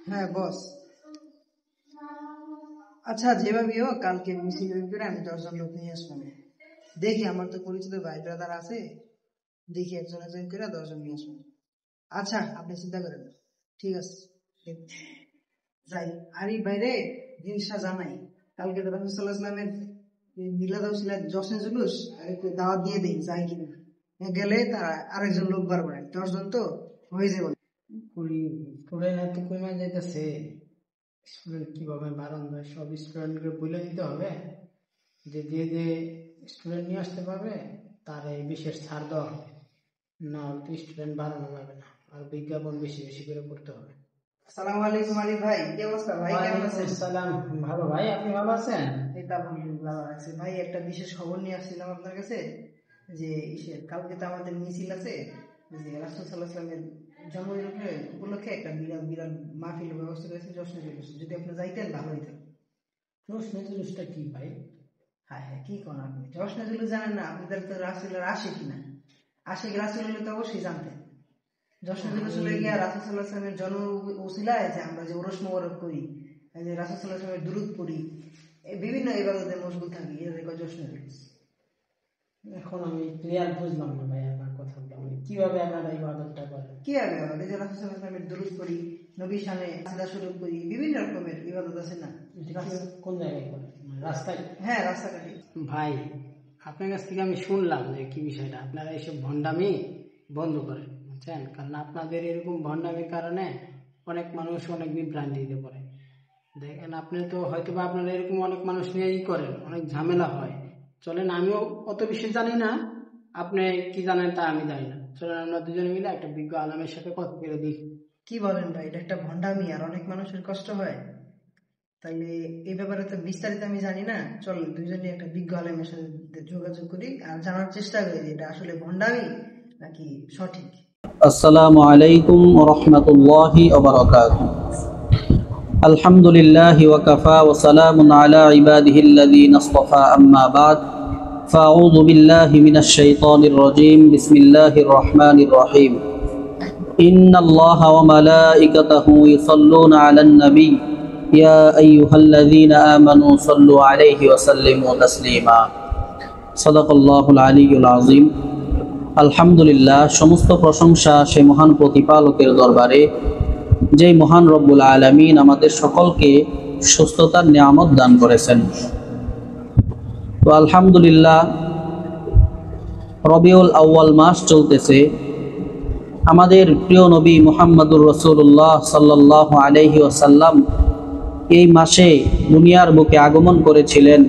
হ্যাঁ বস। আচ্ছা যেভাবে হোক কালকে মিছিল করে আমি 10 জন লোক নিয়ে আসবো। দেখি আমার তো পরিচিত ভাই ব্রাদার আছে, দেখি একজন একজন করে 10 জন নিয়ে আসবো। আচ্ছা আপনি চিন্তা করেন না, ঠিক আছে যাই। আর এই বাইরে জিনিসটা জানাই, কালকে তো রাসূল সাল্লাল্লাহু আলাইহি ওয়াসাল্লামের মিলাদ ছিল, জশ্নে জুলুস, একটু দাওয়াত দিয়ে দেই, যাই কিনা। গেলে তার আরেকজন লোক বাড়বে, 10 জন তো হয়ে যাবে। স্টুডেন্ট এত কমে যাইতেছে, স্টুডেন্ট কিভাবে বাড়ানো যায়? সব স্টুডেন্টকে বলে দিতে হবে যে যে যে স্টুডেন্ট নিয়ে আসতে পারবে তার এই বিশেষ ছাড় দেওয়া হবে, না তো স্টুডেন্ট বাড়ানো যাবে না। আর বিজ্ঞাপন বেশি বেশি করে করতে হবে। আসসালামু আলাইকুম আলী ভাই, কি অবস্থা ভাই? কেমন আছেন? আসসালাম, ভালো ভাই, আপনি ভালো আছেন? এই তো আলহামদুলিল্লাহ ভালো আছি ভাই। একটা বিশেষ খবর নিয়ে আসছিলাম আপনার কাছে, যে কালকে তো আমাদের মিছিল আছে, যে রাসূল সাল্লাল্লাহু আলাইহি ওয়াসাল্লামের জন্মদিন উপলক্ষে একটা বিরাট বিরাট মাহফিল ব্যবস্থা করেছে, জশ্নে জুলুস। যদি আপনি যাইতেন ভালো হইতো। জশ্নে জুলুসটা কি ভাই? হ্যাঁ হ্যাঁ, কি কোন আপনি জশ্নে জুলুস জানেন না? আপনাদের তো রাসূলের আশিক না, আশিক রাসূল হলে তো অবশ্যই জানতেন। জশ্নে জুলুস হলে গিয়া রাসূল সাল্লাল্লাহু আলাইহি ওয়াসাল্লামের জন্ম উসিলায় যে আমরা যে ওরস মোবারক করি, যে রাসূল সাল্লাল্লাহু আলাইহি ওয়াসাল্লামের দুরূদ পড়ি, এই বিভিন্ন ইবাদতে মশগুল থাকি, এর কয় জশ্নে জুলুস। এখন আমি ক্লিয়ার বুঝলাম না ভাই আপনার কথা, কিভাবে আপনারা ইবাদতটা করেন? কিভাবে হবে? যে রাসূল সাল্লাল্লাহু আলাইহি ওয়াসাল্লামের দুরূদ পড়ি, নবী শানে সাজদা শুরু করি, বিভিন্ন রকমের ইবাদত আছে না? কোন জায়গায় করেন? রাস্তায়? হ্যাঁ রাস্তাঘাটে। ভাই আপনার কাছ থেকে আমি শুনলাম যে কি বিষয়টা, আপনারা এইসব ভণ্ডামি বন্ধ করেন, বুঝছেন? কারণ আপনাদের এরকম ভণ্ডামির কারণে অনেক মানুষ অনেক বিভ্রান্তিতে পড়ে। দেখেন আপনি তো হয়তো বা আপনারা এরকম অনেক মানুষ নিয়েই করেন, অনেক ঝামেলা হয়। চলেন, আমিও অত বেশি জানি না, আপনি কি জানেন তা আমি জানি না, চলেন আমরা দুজনে মিলে একটা বিজ্ঞ আলমের সাথে কথা বলে দিই। কি বলেন ভাই, এটা একটা ভণ্ডামি আর অনেক মানুষের কষ্ট হয়। তাইলে এই ব্যাপারে তো বিস্তারিত আমি জানি না, চল দুজনে একটা বিজ্ঞ আলেমের সাথে যোগাযোগ করি আর জানার চেষ্টা করি এটা আসলে ভণ্ডামি নাকি সঠিক। আসসালামু আলাইকুম ওয়া রাহমাতুল্লাহি ওয়া বারাকাতুহু। আলহামদুলিল্লাহি ওয়া কাফা ওয়া সালামুন আলা ইবাদিহিল্লাযীনা ইসতাফা, আম্মা বা'দ। ফাআউযু বিল্লাহি মিনাশ শাইতানির রাজীম। বিসমিল্লাহির রাহমানির রহিম। ইন্নাল্লাহা ওয়া মালাইকাতাহু ইউসাল্লুনা আলান নবী ইয়া আইয়ুহাল্লাযীনা আমানু সাল্লু আলাইহি ওয়া সাল্লিমু তাসলিমা। সাদাকাল্লাহুল আলিয়্যুল আযীম। আলহামদুলিল্লাহ, সমস্ত প্রশংসা সে মহান প্রতিপালকের দরবারে, যেই মহান রব্বুল আলামিন আমাদের সকলকে সুস্থতার নিয়ামত দান করেছেন। তো আলহামদুলিল্লাহ, রবিউল আউয়াল মাস চলতেছে। আমাদের প্রিয় নবী মুহাম্মদুর রাসূলুল্লাহ সাল্লাল্লাহু আলাইহি ওয়াসাল্লাম এই মাসে দুনিয়ার বুকে আগমন করেছিলেন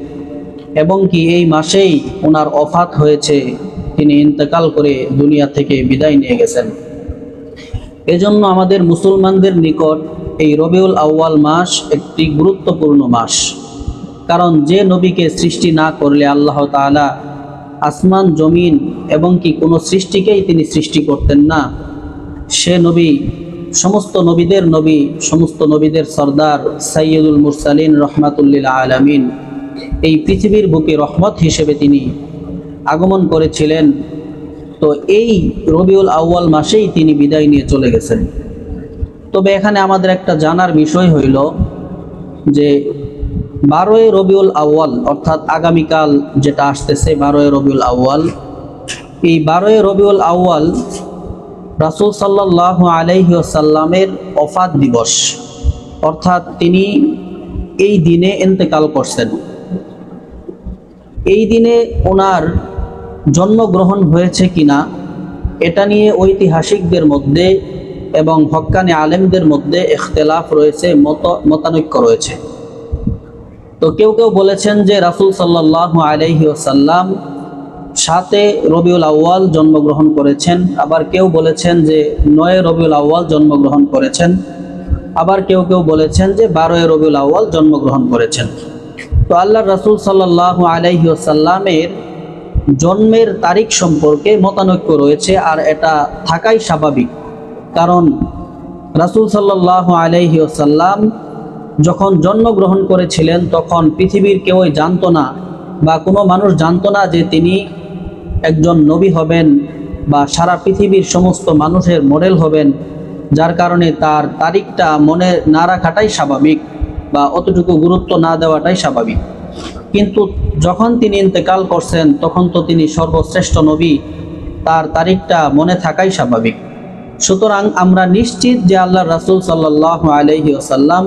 এবং কি এই মাসেই ওনার ওফাত হয়েছে, তিনি ইন্তেকাল করে দুনিয়া থেকে বিদায় নিয়ে গেছেন। এজন্য আমাদের মুসলমানদের নিকট এই রবিউল আউয়াল মাস একটি গুরুত্বপূর্ণ মাস। কারণ যে নবীকে সৃষ্টি না করলে আল্লাহ তাআলা আসমান জমিন এবং কি কোনো সৃষ্টিকেই তিনি সৃষ্টি করতেন না, সে নবী সমস্ত নবীদের নবী, সমস্ত নবীদের সরদার, সাইয়্যিদুল মুরসালিন, রহমাতুল লিল আলামিন, এই পৃথিবীর বুকে রহমত হিসেবে তিনি আগমন করেছিলেন। তো এই রবিউল আউয়াল মাসেই তিনি বিদায় নিয়ে চলে গেছেন। তবে এখানে আমাদের একটা জানার বিষয় হইল যে 12ই রবিউল আউয়াল, অর্থাৎ আগামীকাল যেটা আসতেছে 12ই রবিউল আউয়াল, এই 12ই রবিউল আউয়াল রাসূল সাল্লাল্লাহু আলাইহি ওয়াসাল্লামের ওফাত দিবস, অর্থাৎ তিনি এই দিনে ইন্তেকাল করছেন। এই দিনে ওনার জন্মগ্রহণ হয়েছে কিনা এটা নিয়ে ঐতিহাসিকদের মধ্যে এবং হক্কানি আলেমদের মধ্যে ইখতিলাফ রয়েছে, মতানৈক্য রয়েছে। তো কেউ কেউ বলেছেন যে রাসূল সাল্লাল্লাহু আলাইহি ওয়াসাল্লাম 7 রবিউল আউয়াল জন্মগ্রহণ করেছেন, আবার কেউ বলেছেন যে 9 রবিউল আউয়াল জন্মগ্রহণ করেছেন, আবার কেউ কেউ বলেছেন যে 12 রবিউল আউয়াল জন্মগ্রহণ করেছেন। তো আল্লাহর রাসূল সাল্লাল্লাহু আলাইহি ওয়াসাল্লামের জন্মের তারিখ সম্পর্কে মতানৈক্য রয়েছে, আর এটা থাকাই স্বাভাবিক। কারণ রাসূল সাল্লাল্লাহু আলাইহি ওয়াসাল্লাম যখন জন্মগ্রহণ করেছিলেন তখন পৃথিবীর কেউই জানতো না, বা কোনো মানুষ জানতো না যে তিনি একজন নবী হবেন বা সারা পৃথিবীর সমস্ত মানুষের মডেল হবেন, যার কারণে তার তারিখটা মনে না রাখাটাই স্বাভাবিক বা অতটুকু গুরুত্ব না দেওয়াটাই স্বাভাবিক। কিন্তু যখন তিনি ইন্তেকাল করছেন তখন তো তিনি সর্বশ্রেষ্ঠ নবী, তার তারিখটা মনে থাকাই স্বাভাবিক। সুতরাং আমরা নিশ্চিত যে আল্লাহ রাসূল সাল্লাল্লাহু আলাইহি ওয়াসাল্লাম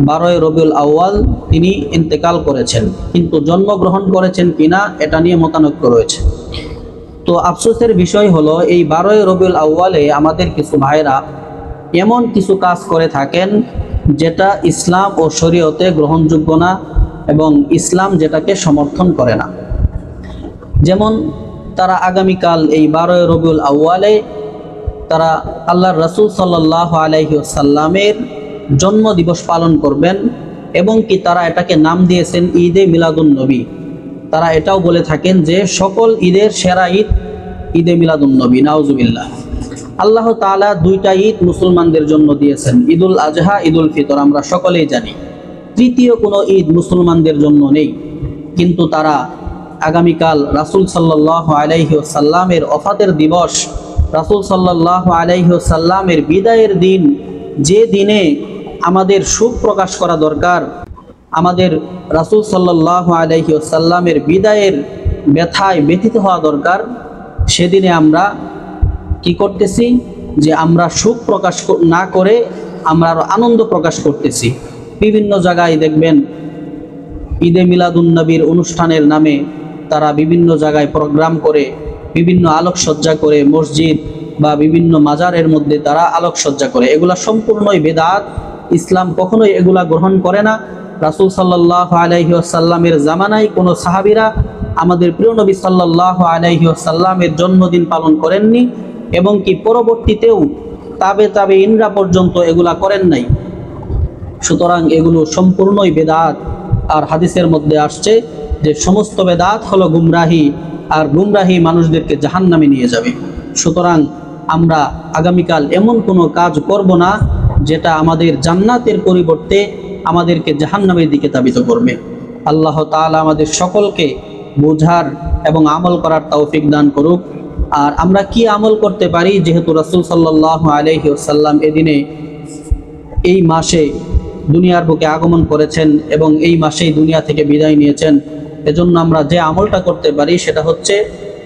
12 রবিউল আউয়াল তিনি ইন্তেকাল করেছেন, কিন্তু জন্মগ্রহণ করেছেন কিনা এটা নিয়ে মতানৈক্য রয়েছে। তো আফসোসের বিষয় হলো এই 12 রবিউল আউয়ালে আমাদের কিছু ভাইরা এমন কিছু কাজ করে থাকেন যেটা ইসলাম ও শরীয়তে গ্রহণযোগ্য না এবং ইসলাম যেটাকে সমর্থন করে না। যেমন তারা আগামীকাল এই 12 রবিউল আউয়ালে তারা আল্লাহর রাসূল সাল্লাল্লাহু আলাইহি ওয়াসাল্লামের জন্মদিবস পালন করবেন এবং কি তারা এটাকে নাম দিয়েছেন ঈদে মিলাদুন নবী। তারা এটাও বলে থাকেন যে সকল ঈদের সেরা ঈদ ঈদে মিলাদুন নবী। নাউজুবিল্লাহ। আল্লাহ তাআলা দুইটা ঈদ মুসলমানদের জন্য দিয়েছেন, ঈদুল আজহা, ঈদুল ফিতর, আমরা সকলেই জানি। তৃতীয় কোনো ঈদ মুসলমানদের জন্য নেই। কিন্তু তারা আগামীকাল রাসূল সাল্লাল্লাহু আলাইহি ওয়াসাল্লামের ওফাতের দিবস, রাসূল সাল্লাল্লাহু আলাইহি ওয়াসাল্লামের বিদায়ের দিন, যে দিনে আমাদের সুখ প্রকাশ করা দরকার, আমাদের রাসূল সাল্লাল্লাহু আলাইহি ওয়াসাল্লামের বিদায়ের ব্যথায় ব্যথিত হওয়া দরকার, সেদিনে আমরা কি করতেছি যে আমরা সুখ প্রকাশ না করে আমরা আরো আনন্দ প্রকাশ করতেছি। বিভিন্ন জায়গায় দেখবেন ঈদে মিলাদুন নবীর অনুষ্ঠানের নামে তারা বিভিন্ন জায়গায় প্রোগ্রাম করে, বিভিন্ন আলোকসজ্জা করে, মসজিদ বা বিভিন্ন মাজারের মধ্যে তারা আলোকসজ্জা করে। এগুলা সম্পূর্ণই বেদাত। ইসলাম কখনোই এগুলা গ্রহণ করে না। রাসূল সাল্লাল্লাহু আলাইহি ওয়াসাল্লামের জামানায় কোনো সাহাবীরা আমাদের প্রিয় নবী সাল্লাল্লাহু আলাইহি ওয়াসাল্লামের জন্মদিন পালন করেননি এবং কি পরবর্তীতেও তাবেঈনরা পর্যন্ত এগুলা করেন নাই। সুতরাং এগুলো সম্পূর্ণই বেদাত। আর হাদিসের মধ্যে আসছে যে সমস্ত বেদাত হলো গুমরাহি, আর গুমরাহি মানুষদেরকে জাহান্নামে নিয়ে যাবে। সুতরাং আমরা আগামীকাল এমন কোনো কাজ করব না যেটা আমাদের জান্নাতের পরিবর্তে আমাদেরকে জাহান্নামের দিকে ধাবিত করবে। আল্লাহ তাআলা আমাদের সকলকে বোঝার এবং আমল করার তৌফিক দান করুক। আর আমরা কি আমল করতে পারি, যেহেতু রাসূল সাল্লাল্লাহু আলাইহি ওয়াসাল্লাম এদিনে এই মাসে দুনিয়ার বুকে আগমন করেছেন এবং এই মাসেই দুনিয়া থেকে বিদায় নিয়েছেন, এজন্য আমরা যে আমলটা করতে পারি সেটা হচ্ছে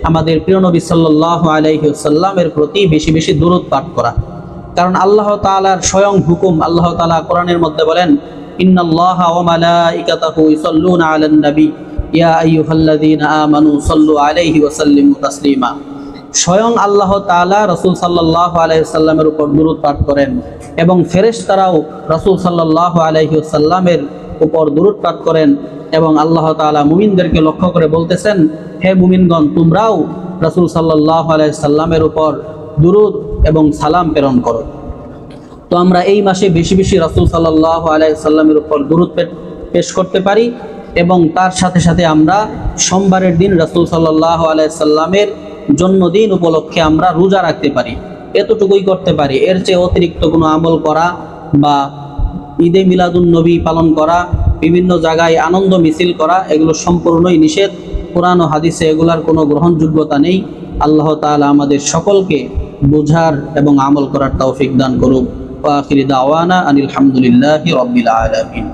আমাদের প্রিয় নবী সাল্লাল্লাহু আলাইহি ওয়াসাল্লামের প্রতি বেশি বেশি দুরূদ পাঠ করা। কারণ আল্লাহ তাআলার স্বয়ং হুকুম, আল্লাহ তাআলা কোরআনের মধ্যে বলেন, ইন্নাল্লাহা ওয়া মালাইকাতাহু ইউসাল্লুনা আলান নবী ইয়া আইয়ুহাল্লাযীনা আমানু সাল্লু আলাইহি ওয়া সাল্লিমু তাসলিমা। স্বয়ং আল্লাহ তাআলা রাসূল সাল্লাল্লাহু আলাইহি ওয়াসাল্লামের উপর দুরূদ পাঠ করেন এবং ফেরেশতারাও রাসূল সাল্লাল্লাহু আলাইহি ওয়াসাল্লামের উপর দুরূদ পাঠ করেন। এবং আল্লাহ তাআলা মুমিনদেরকে লক্ষ্য করে বলতেছেন, হে মুমিনগণ, তোমরাও রাসূল সাল্লাল্লাহু আলাইহি ওয়াসাল্লামের উপর দুরূদ এবং সালাম প্রেরণ করো। তো আমরা এই মাসে বেশি বেশি রাসূল সাল্লাল্লাহু আলাইহি ওয়াসাল্লামের উপর দুরূদ পেশ করতে পারি এবং তার সাথে সাথে আমরা সোমবারের দিন রাসূল সাল্লাল্লাহু আলাইহি ওয়াসাল্লামের জন্মদিন উপলক্ষে আমরা রোজা রাখতে পারি। এতটুকুই করতে পারি। এর চেয়ে অতিরিক্ত কোনো আমল করা বা ঈদে মিলাদুন নবী পালন করা, বিভিন্ন জায়গায় আনন্দ মিছিল করা, এগুলো সম্পূর্ণই নিষেধ। কোরআন ও হাদিসে এগুলার কোনো গ্রহণযোগ্যতা নেই। আল্লাহ তাআলা আমাদের সকলকে বুঝার এবং আমল করার তৌফিক দান করুক। ওয়া আখিরু দাওয়ানা আনিল হামদুলিল্লাহি রাব্বিল আলামিন।